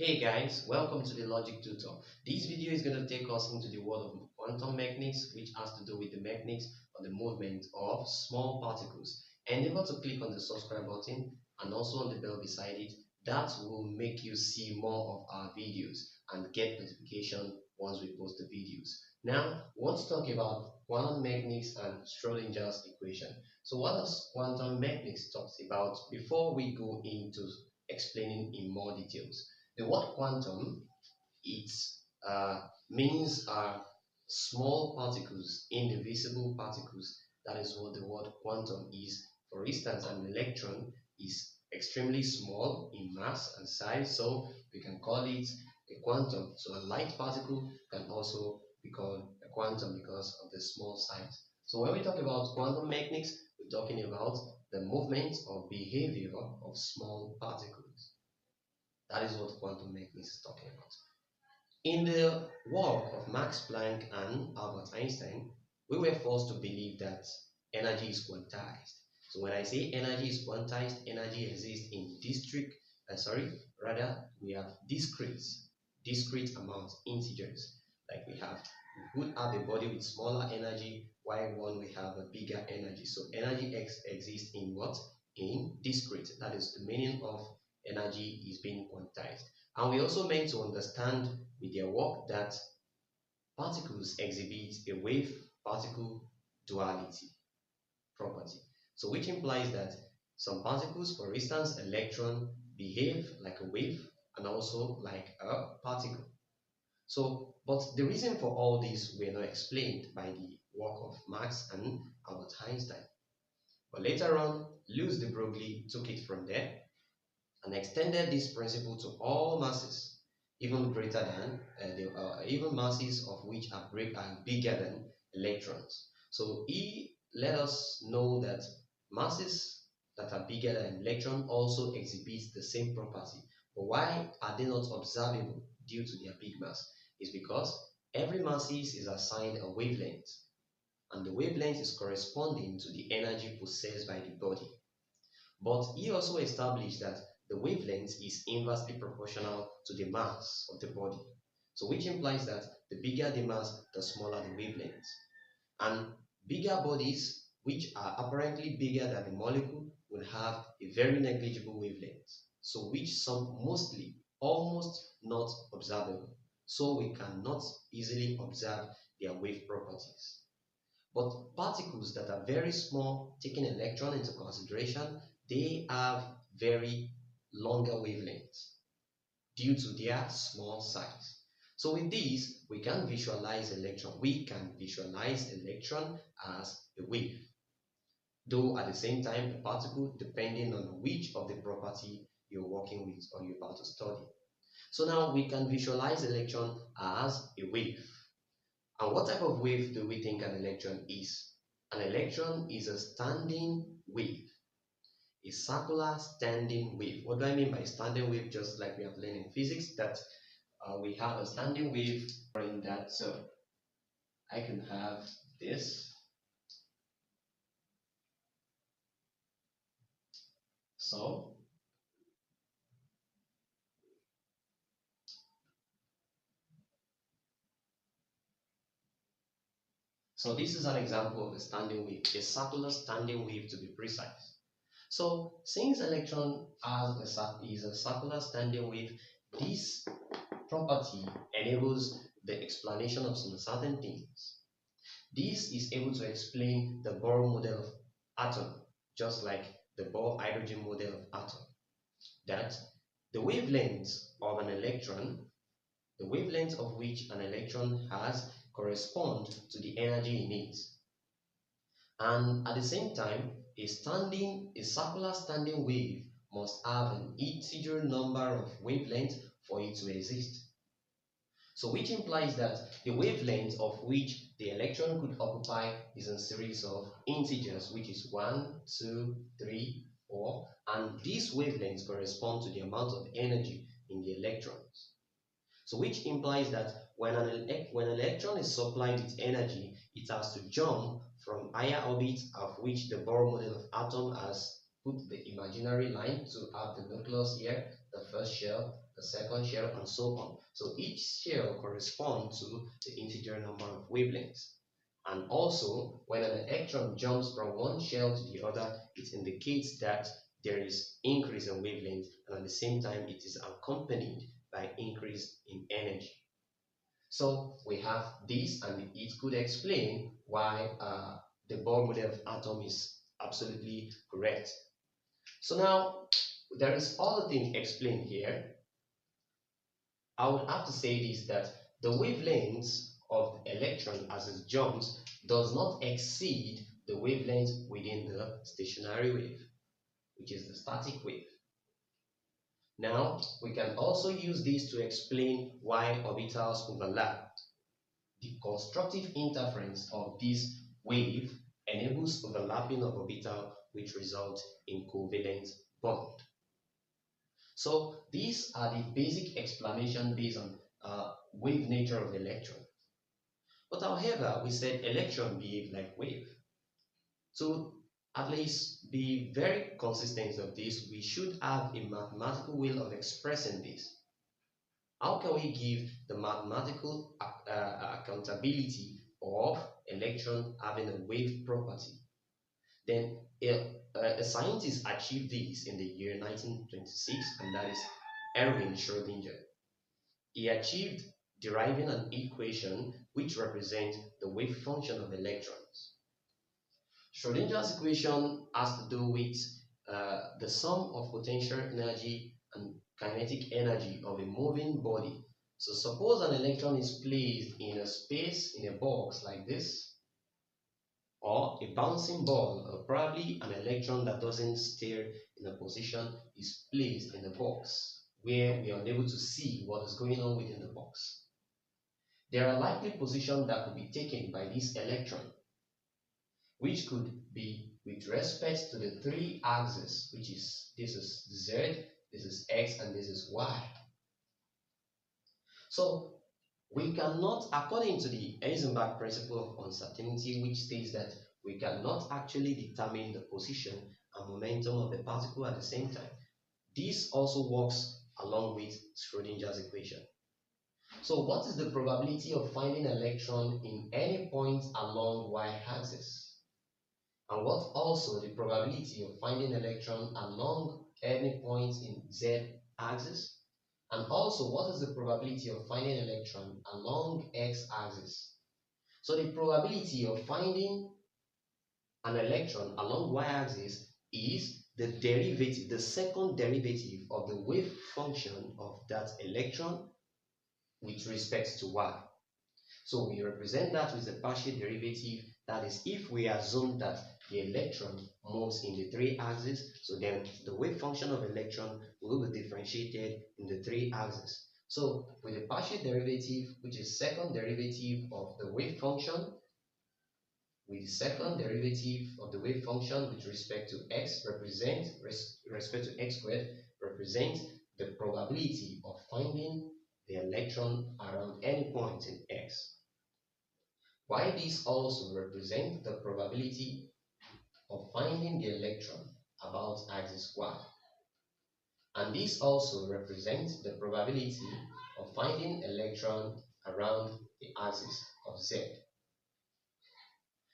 Hey guys, welcome to the Logic Tutor. This video is going to take us into the world of quantum mechanics, which has to do with the mechanics of the movement of small particles. Endeavor to click on the subscribe button and also on the bell beside it. That will make you see more of our videos and get notification once we post the videos. Now, we want to talk about quantum mechanics and Schrodinger's equation. So what does quantum mechanics talk about before we go into explaining in more details? The word quantum, its means are small particles, indivisible particles. That is what the word quantum is. For instance, an electron is extremely small in mass and size, so we can call it a quantum. So a light particle can also be called a quantum because of the small size. So when we talk about quantum mechanics, we're talking about the movement or behavior of small particles. That is what quantum mechanics is talking about. In the work of Max Planck and Albert Einstein, we were forced to believe that energy is quantized. So when I say energy is quantized, energy exists in we have discrete amounts, integers. Like we could have a body with smaller energy, while one we have a bigger energy. So energy exists in what? In discrete. That is the meaning of energy is being quantized. And we also meant to understand with their work that particles exhibit a wave-particle duality property. So which implies that some particles, for instance, electron, behave like a wave and also like a particle. So, but the reason for all this were not explained by the work of Max and Albert Einstein. But later on, Louis de Broglie took it from there and extended this principle to all masses, even greater than even masses of which are bigger than electrons. So he let us know that masses that are bigger than electron also exhibit the same property. But why are they not observable due to their big mass? Is because every masses is assigned a wavelength, and the wavelength is corresponding to the energy possessed by the body. But he also established that the wavelength is inversely proportional to the mass of the body. So which implies that the bigger the mass, the smaller the wavelength. And bigger bodies, which are apparently bigger than the molecule, will have a very negligible wavelength. So which some mostly, almost not observable. So we cannot easily observe their wave properties. But particles that are very small, taking electron into consideration, they have very longer wavelengths due to their small size. So with these, we can visualize electron. We can visualize electron as a wave, though at the same time a particle, depending on which of the property you're working with or you're about to study. So now we can visualize electron as a wave. And what type of wave do we think an electron is? An electron is a standing wave. A circular standing wave. What do I mean by standing wave? Just like we have learned in physics, that we have a standing wave in that. So I can have this. So this is an example of a standing wave, a circular standing wave to be precise. So since electron is a circular standing wave, this property enables the explanation of some certain things. This is able to explain the Bohr model of atom, just like the Bohr hydrogen model of atom, that the wavelength of an electron, the wavelength of which an electron has, correspond to the energy in it. And at the same time, a circular standing wave must have an integer number of wavelengths for it to exist. So which implies that the wavelength of which the electron could occupy is a series of integers, which is 1, 2, 3, 4, and these wavelengths correspond to the amount of energy in the electrons. So which implies that when an electron is supplied with energy, it has to jump from higher orbits, of which the Bohr model of atom has put the imaginary line to have the nucleus here, the first shell, the the second shell, and so on. So each shell corresponds to the integer number of wavelengths. And also, when an electron jumps from one shell to the other, it indicates that there is increase in wavelength, and at the same time, it is accompanied by increase in energy. So we have this, and it could explain why the Bohr model of atom is absolutely correct. So now, there is other thing explained here. I would have to say this, that the wavelengths of the electron as it jumps does not exceed the wavelength within the stationary wave, which is the static wave. Now, we can also use this to explain why orbitals overlap. The constructive interference of this wave enables overlapping of orbital, which results in covalent bond. So these are the basic explanation based on wave nature of the electron. But however, we said electron behave like wave. So at least be very consistent of this, we should have a mathematical way of expressing this. How can we give the mathematical accountability of electron having a wave property? Then a scientist achieved this in the year 1926, and that is Erwin Schrodinger. He achieved deriving an equation which represents the wave function of electrons. Schrodinger's equation has to do with the sum of potential energy and kinetic energy of a moving body. So suppose an electron is placed in a space, in a box like this, or a bouncing ball, or probably an electron that doesn't stay in a position is placed in a box where we are unable to see what is going on within the box. There are likely positions that could be taken by this electron, which could be with respect to the three axes, which is this is Z, this is X, and this is Y. So we cannot, according to the Heisenberg principle of uncertainty, which states that we cannot actually determine the position and momentum of the particle at the same time. This also works along with Schrodinger's equation. So what is the probability of finding an electron in any point along y-axis? And what also the probability of finding an electron along any point in z-axis? And also, what is the probability of finding an electron along x-axis? So the probability of finding an electron along y-axis is the derivative, the second derivative of the wave function of that electron with respect to y. So we represent that with a partial derivative. That is, if we assume that the electron moves in the three axes, so then the wave function of electron will be differentiated in the three axes. So with a partial derivative, which is second derivative of the wave function, with second derivative of the wave function with respect to x respect to x squared represent the probability of finding the electron around any point in x. While this also represents the probability of finding the electron about axis y. And this also represents the probability of finding electron around the axis of z.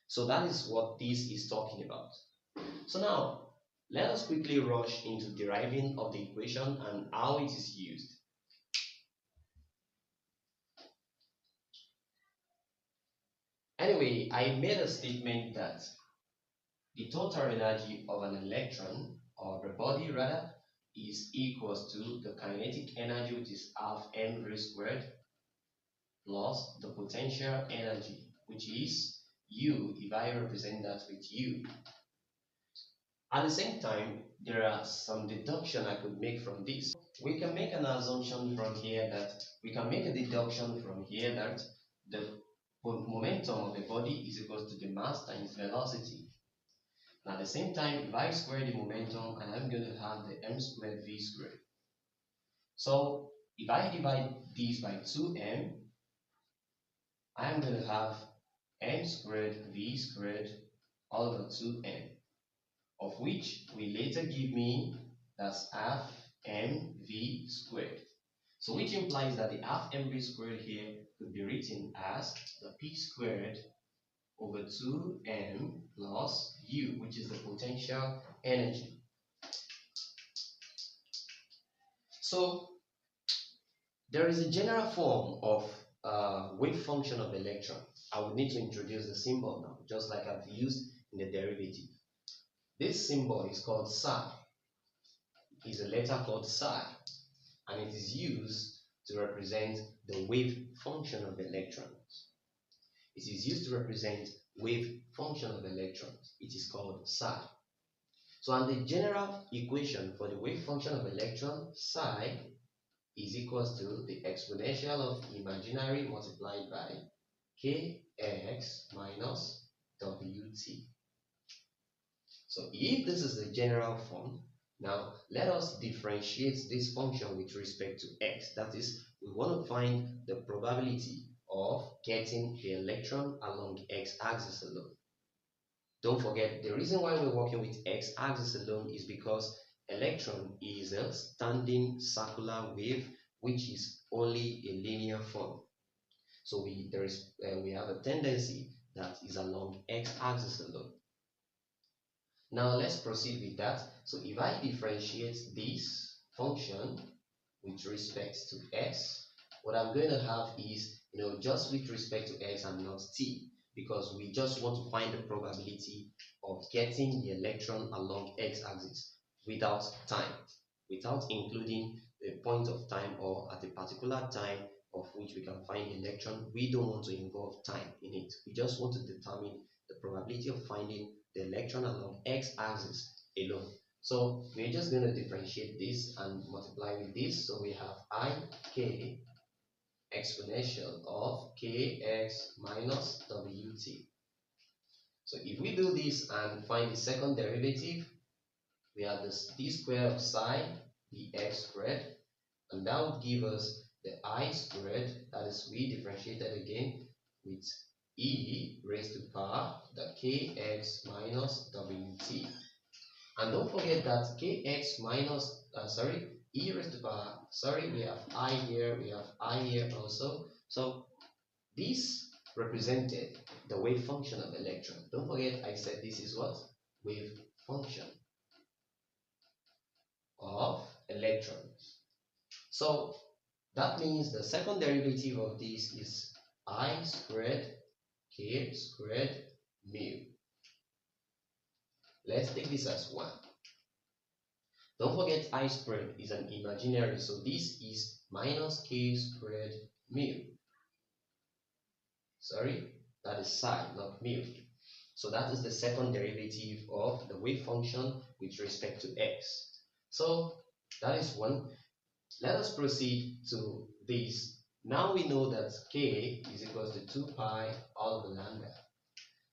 So that is what this is talking about. So now, let us quickly rush into deriving of the equation and how it is used. Anyway, I made a statement that the total energy of an electron, or the body rather, is equals to the kinetic energy, which is half mv squared, plus the potential energy, which is U, if I represent that with U. At the same time, there are some deduction I could make from this. We can make an assumption from here that, we can make a deduction from here that the momentum of the body is equal to the mass times velocity. And at the same time, if I square the momentum, I am going to have the m squared v squared. So if I divide this by 2m, I am going to have m squared v squared all over 2m, of which will later give me that's half mv squared. So which implies that the half mv squared here could be written as the p squared over 2m plus u, which is the potential energy. So there is a general form of wave function of electron. I would need to introduce the symbol now, just like I've used in the derivative. This symbol is called psi. It's a letter called psi, and it is used to represent the wave function of electrons. It is used to represent wave function of electrons. It is called psi. So, and the general equation for the wave function of electron, psi, is equals to the exponential of imaginary multiplied by kx minus wt. So if this is the general form, now let us differentiate this function with respect to x. That is, we want to find the probability of getting the electron along x-axis alone. Don't forget, the reason why we're working with x-axis alone is because electron is a standing circular wave which is only a linear form. So we have a tendency that is along x-axis alone. Now let's proceed with that. So if I differentiate this function with respect to x, what I'm going to have is, just with respect to x and not t, because we just want to find the probability of getting the electron along x-axis without time, without including a point of time or at a particular time of which we can find the electron. We don't want to involve time in it. We just want to determine the probability of finding the electron along x-axis alone. So we're just going to differentiate this and multiply with this. So we have ik exponential of kx minus wt. So if we do this and find the second derivative, we have this d squared of psi dx squared, and that would give us the I squared, that is, we differentiated again with e raised to power the kx minus wt. And don't forget that kx minus, e raised to power, we have I here, we have I here also. So this represented the wave function of electron. Don't forget I said this is what? Wave function of electrons. So that means the second derivative of this is I squared k squared mu. Let's take this as 1. Don't forget I squared is an imaginary, so this is minus k squared mu. That is psi, not mu. So that is the second derivative of the wave function with respect to x. So that is 1. Let us proceed to this. Now we know that k is equal to 2 pi all over lambda.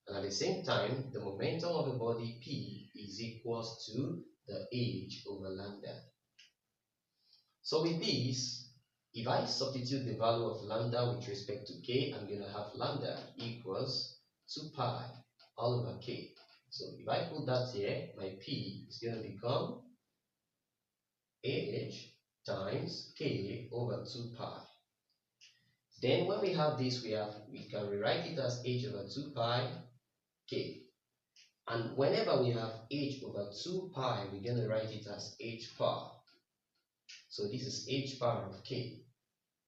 And at the same time, the momentum of a body p is equal to the h over lambda. So with this, if I substitute the value of lambda with respect to k, I'm going to have lambda equals 2 pi all over k. So if I put that here, my p is going to become h times k over 2 pi. Then when we have this, we can rewrite it as h over 2 pi k. And whenever we have h over 2 pi, we're going to write it as h power. So this is h power of k.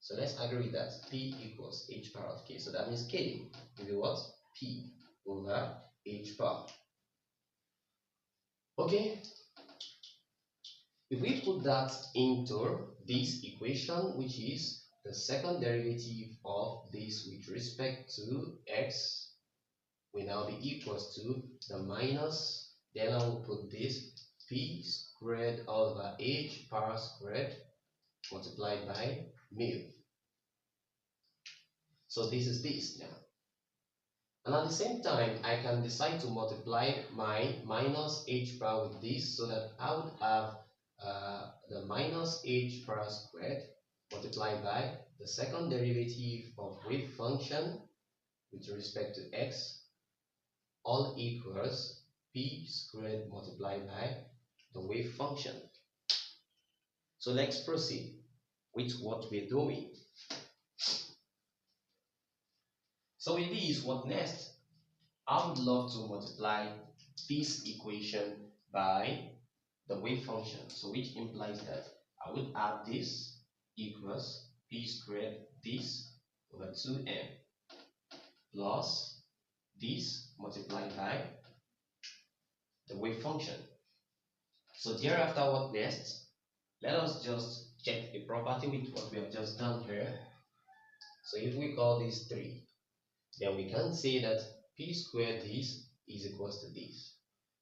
So let's agree with that. P equals h power of k. So that means k will be what? P over h power. Okay. If we put that into this equation, which is the second derivative of this with respect to x, will now be equals to the minus, then I will put this p squared over h power squared multiplied by mu. So this is this now. And at the same time, I can decide to multiply my minus h power with this, so that I would have the minus h power squared multiplied by the second derivative of wave function with respect to x, all equals p squared multiplied by the wave function. So let's proceed. with what we're doing. So with this, what next? I would love to multiply this equation by the wave function. So which implies that I would add this equals p squared this over 2m plus this multiplied by the wave function. So thereafter, what next? Let us just check a property with what we have just done here. So if we call this 3, then we can say that p squared this is equals to this.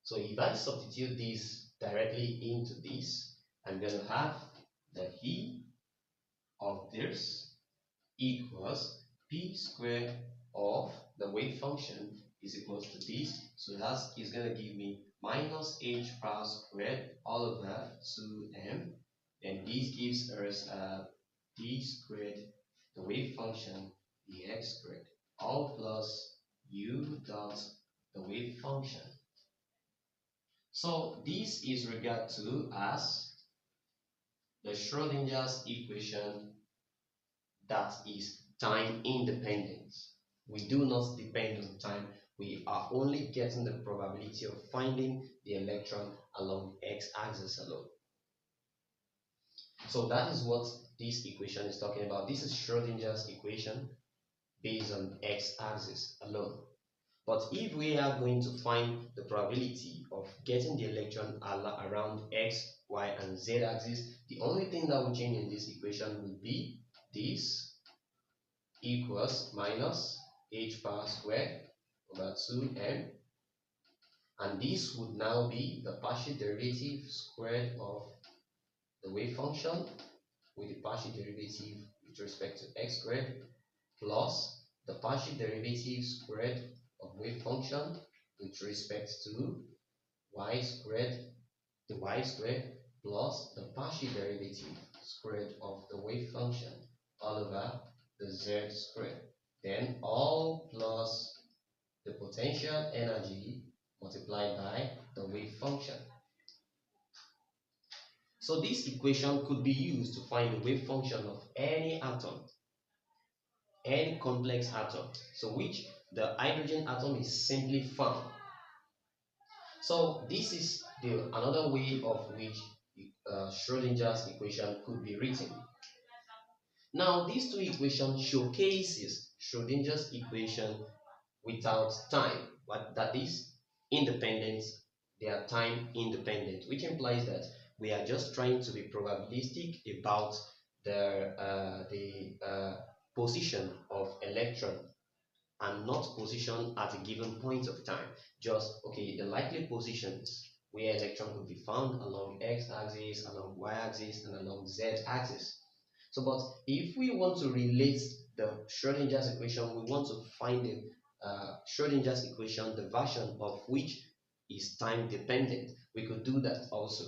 So if I substitute this directly into this, I'm going to have the E of this equals p squared of the wave function is equals to this. So that is going to give me minus h power squared all over 2m. And this gives us d squared, the wave function, dx squared, all plus u dot the wave function. So this is regarded to as the Schrodinger's equation that is time independent. We do not depend on time. We are only getting the probability of finding the electron along x-axis alone. So that is what this equation is talking about. This is Schrodinger's equation based on x-axis alone. But if we are going to find the probability of getting the electron around x, y, and z axis, the only thing that will change in this equation will be this equals minus h power squared over 2m, and this would now be the partial derivative squared of the wave function with the partial derivative with respect to x squared plus the partial derivative squared of wave function with respect to y squared, the y squared plus the partial derivative squared of the wave function all over the z squared. Then all plus the potential energy multiplied by the wave function. So this equation could be used to find the wave function of any atom, any complex atom, so which the hydrogen atom is simply found. So this is another way of which Schrodinger's equation could be written. Now these two equations showcases Schrodinger's equation without time. What that is? Independence. They are time independent, which implies that we are just trying to be probabilistic about the position of electron and not position at a given point of time. Just, okay, the likely positions where electron could be found along x-axis, along y-axis, and along z-axis. So, but if we want to relate the Schrodinger's equation, we want to find the Schrodinger's equation, the version of which is time dependent. We could do that also.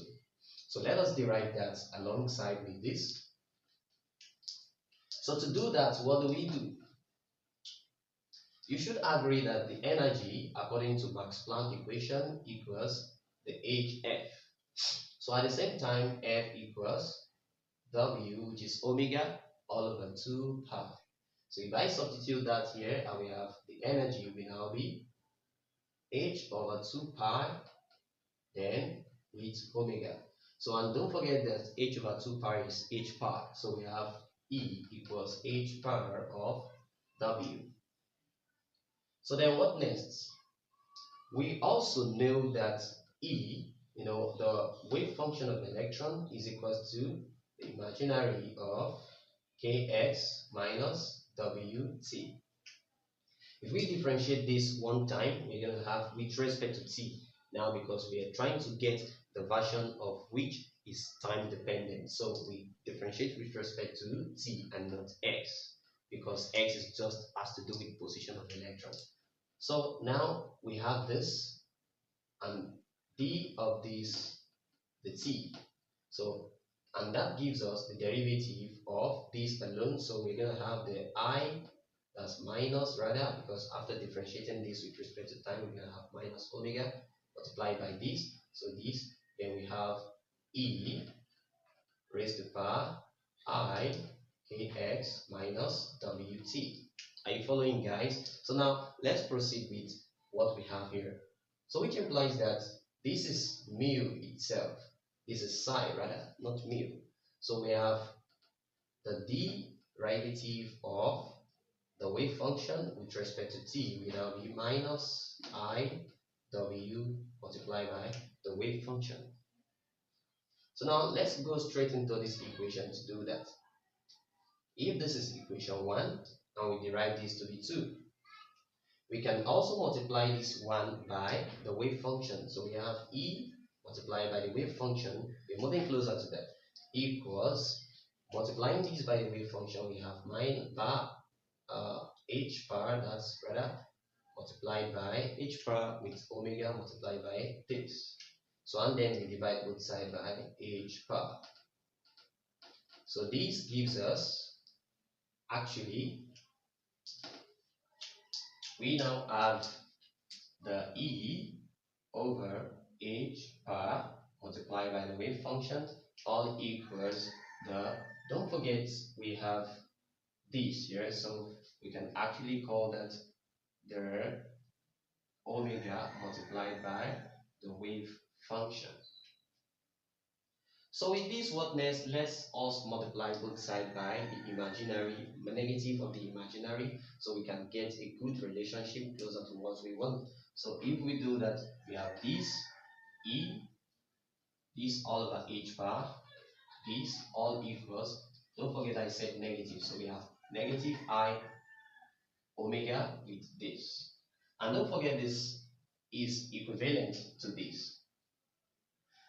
So let us derive that alongside with this. So to do that, what do? You should agree that the energy, according to Max Planck equation, equals the hf. So at the same time, F equals W, which is omega all over 2 pi. So if I substitute that here, I will have the energy will now be h over 2 pi, then with omega. So, and don't forget that h over 2 pi is h power. So we have E equals h power of W. So then what next? We also know that E, the wave function of electron is equal to the imaginary of kx minus wt. If we differentiate this one time, we're going to have with respect to t now, because we are trying to get the version of which is time dependent. So we differentiate with respect to t and not x, because x is just has to do with position of electrons. So now we have this and d of this, the t. So, and that gives us the derivative of this alone. So we're going to have the I, that's minus rather, because after differentiating this with respect to time, we're going to have minus omega multiplied by this. So this, then we have E raised to power I kx minus wt. Are you following, guys? So now let's proceed with what we have here. So which implies that this is mu itself. This is psi rather, not mu. So we have the derivative of the wave function with respect to t will now be minus I w multiplied by the wave function. So now let's go straight into this equation to do that. If this is equation 1 and we derive this to be 2, we can also multiply this 1 by the wave function. So we have e multiplied by the wave function. We're moving closer to that. Equals, multiplying this by the wave function, we have h bar, that's rather multiplied by h bar with omega multiplied by this. So and then we divide both sides by h bar. So this gives us, actually, we now have the e over h bar multiplied by the wave function, all equals the, don't forget we have this here, so we can actually call that the omega multiplied by the wave function. So with this, what next? Let's also multiply both sides by the imaginary, negative of the imaginary, so we can get a good relationship closer to what we want. So if we do that, we have this e, this all over h bar, this all equals, don't forget I said negative, so we have negative I omega with this. And don't forget this is equivalent to this.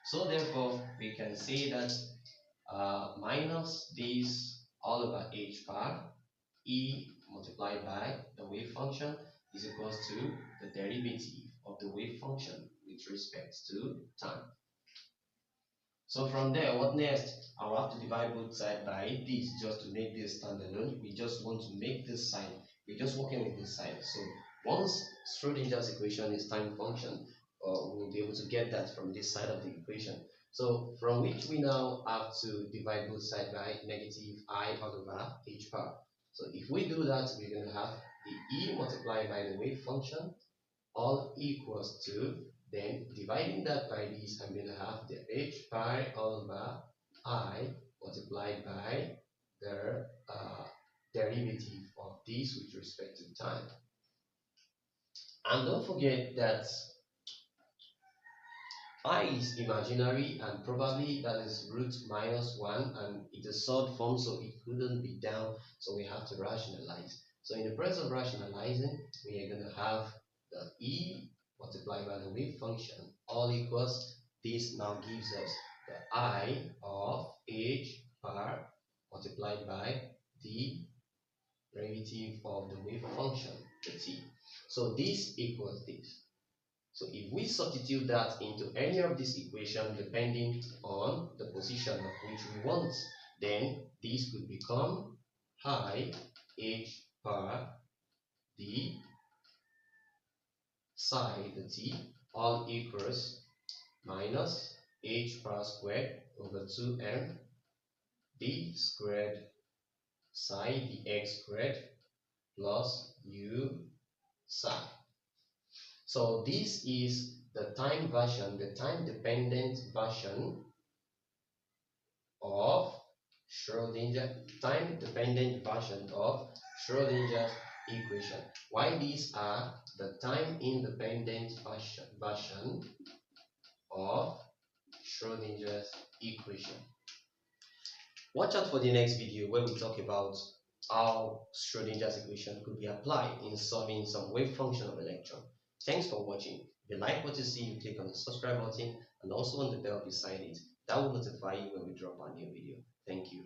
So therefore, we can say that minus this all over h bar e multiplied by the wave function is equals to the derivative of the wave function with respect to time. So from there, what next? I will have to divide both sides by this just to make this standalone. We just want to make this side. We're just working with this side. So once Schrodinger's equation is time function, we'll be able to get that from this side of the equation. So from which we now have to divide both sides by negative I all over h bar. So if we do that, we're going to have the e multiplied by the wave function all equals to, then dividing that by this, I'm going to have the h bar all over I multiplied by the derivative of this with respect to time. And don't forget that I is imaginary and probably that is root minus 1 and it's a third form, so it couldn't be down, so we have to rationalize. So in the process of rationalizing, we are going to have the e multiplied by the wave function all equals, this now gives us the I of h bar multiplied by the derivative of the wave function, the t. So this equals this. So if we substitute that into any of these equations depending on the position of which we want, then this could become I h bar the psi the t all equals minus h bar squared over 2m d squared psi dx squared plus u psi. So this is the time version, the time dependent version of Schrodinger, time dependent version of Schrodinger's equation. Why these are the time independent version of Schrodinger's equation. Watch out for the next video where we talk about how Schrodinger's equation could be applied in solving some wave function of electron. Thanks for watching. If you like what you see, you click on the subscribe button and also on the bell beside it. That will notify you when we drop our new video. Thank you.